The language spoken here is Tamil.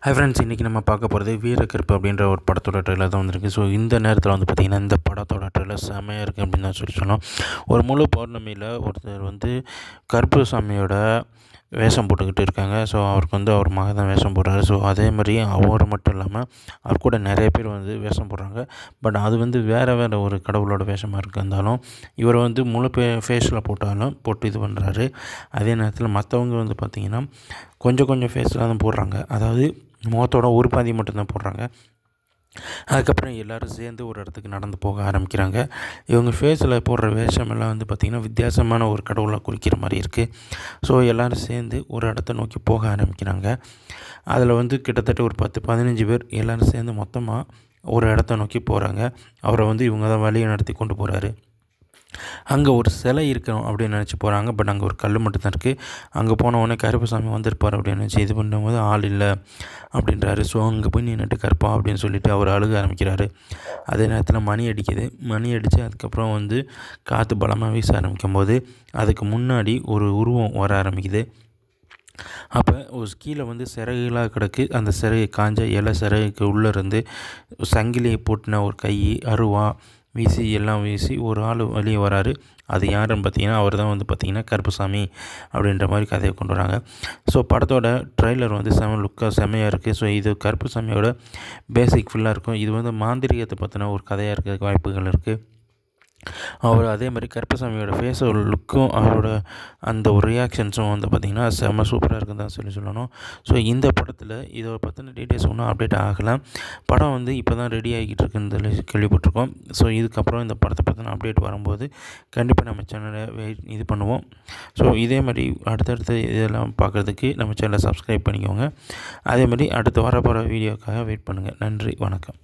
ஹை ஃப்ரெண்ட்ஸ், இன்றைக்கி நம்ம பார்க்க போகிறது வீரக்கருப்பு அப்படின்ற ஒரு படத்தோட ட்ரெய்லர் தான் வந்திருக்கு. ஸோ இந்த நேரத்தில் வந்து பார்த்திங்கன்னா இந்த படத்தோட ட்ரெய்லர் செம்மையாக இருக்குது அப்படின்னு தான் சொல்லணும். ஒரு முழு பௌர்ணமியில் ஒருத்தர் வந்து கருப்பு சாமியோட வேஷம் போட்டுக்கிட்டு இருக்காங்க. ஸோ அவருக்கு வந்து அவர் மகன் தான் வேஷம் போடுறாரு. ஸோ அதே மாதிரி அவர் மட்டும் இல்லாமல் அவர் கூட நிறைய பேர் வந்து வேஷம் போடுறாங்க. பட் அது வந்து வேறு ஒரு கடவுளோட வேஷமாக இருந்தாலும் இவர் வந்து முழு ஃபேஸில் போட்டு இது பண்ணுறாரு. அதே நேரத்தில் மற்றவங்க வந்து பார்த்திங்கன்னா கொஞ்சம் ஃபேஸில் தான் போடுறாங்க. அதாவது முகத்தோட ஒரு பாதி மட்டும்தான் போடுறாங்க. அதுக்கப்புறம் எல்லோரும் சேர்ந்து ஒரு இடத்துக்கு நடந்து போக ஆரம்பிக்கிறாங்க. இவங்க ஃபேஸில் போடுற வேஷமெல்லாம் வந்து பார்த்திங்கன்னா வித்தியாசமான ஒரு கடவுளை குறிக்கிற மாதிரி இருக்குது. ஸோ எல்லோரும் சேர்ந்து ஒரு இடத்த நோக்கி போக ஆரம்பிக்கிறாங்க. அதில் வந்து கிட்டத்தட்ட ஒரு 10-15 பேர் எல்லோரும் சேர்ந்து மொத்தமாக ஒரு இடத்த நோக்கி போகிறாங்க. அவரை வந்து இவங்க தான் வழியை நடத்தி கொண்டு போகிறாரு. அங்கே ஒரு சிலை இருக்கணும் அப்படின்னு நினச்சி போகிறாங்க. பட் அங்கே ஒரு கல் மட்டும்தான் இருக்குது. அங்கே போனவுடனே கருப்பசாமி வந்திருப்பார் அப்படின்னு நினச்சி இது பண்ணும்போது ஆள் இல்லை அப்படின்றாரு. ஸோ அங்கே போய் நின்றுட்டு கருப்பா அப்படின்னு சொல்லிவிட்டு அவர் அழுக ஆரம்பிக்கிறாரு. அதே நேரத்தில் மணி அடிக்குது. மணி அடித்து அதுக்கப்புறம் வந்து காற்று பலமாக வீச ஆரம்பிக்கும் போது அதுக்கு முன்னாடி ஒரு உருவம் வர ஆரம்பிக்குது. அப்போ ஒரு கீழே வந்து சிறகுகளாக கிடக்கு. அந்த சிறகு காஞ்ச இலை சிறகுக்கு உள்ளே இருந்து சங்கிலியை போட்டின ஒரு கை அருவா எல்லாம் வீசி ஒரு ஆள் வெளியே வராரு. அது யாருன்னு பார்த்தீங்கன்னா அவர் தான் வந்து பார்த்திங்கன்னா கருப்புசாமி அப்படின்ற மாதிரி கதையை கொண்டு வராங்க. ஸோ படத்தோட ட்ரெய்லர் வந்து செம்மையாக இருக்குது. ஸோ இது கருப்புசாமியோட பேசிக் ஃபுல்லாக இருக்கும். இது வந்து மாந்திரிகத்தை பற்றின ஒரு கதையாக இருக்க வாய்ப்புகள் இருக்குது. அவர் அதே மாதிரி கருப்பசாமியோட ஃபேஸோட லுக்கும் அவரோட அந்த ஒரு ரியாக்ஷன்ஸும் வந்து பார்த்திங்கன்னா செம்ம சூப்பராக இருக்குன்னு தான் சொல்லணும். ஸோ இந்த படத்தில் இதை பற்றின டீட்டெயில்ஸ் ஒன்றும் அப்டேட் ஆகலை. படம் வந்து இப்போ தான் ரெடி ஆகிட்டு இருக்குன்னு கேள்விப்பட்டிருக்கோம். ஸோ இதுக்கப்புறம் இந்த படத்தை பற்றின அப்டேட் வரும்போது கண்டிப்பாக நம்ம சேனலை இது பண்ணுவோம். ஸோ இதே மாதிரி அடுத்தடுத்து இதெல்லாம் பார்க்குறதுக்கு நம்ம சேனலை சப்ஸ்கிரைப் பண்ணிக்கோங்க. அதே மாதிரி அடுத்து வரப்போகிற வீடியோக்காக வெயிட் பண்ணுங்கள். நன்றி, வணக்கம்.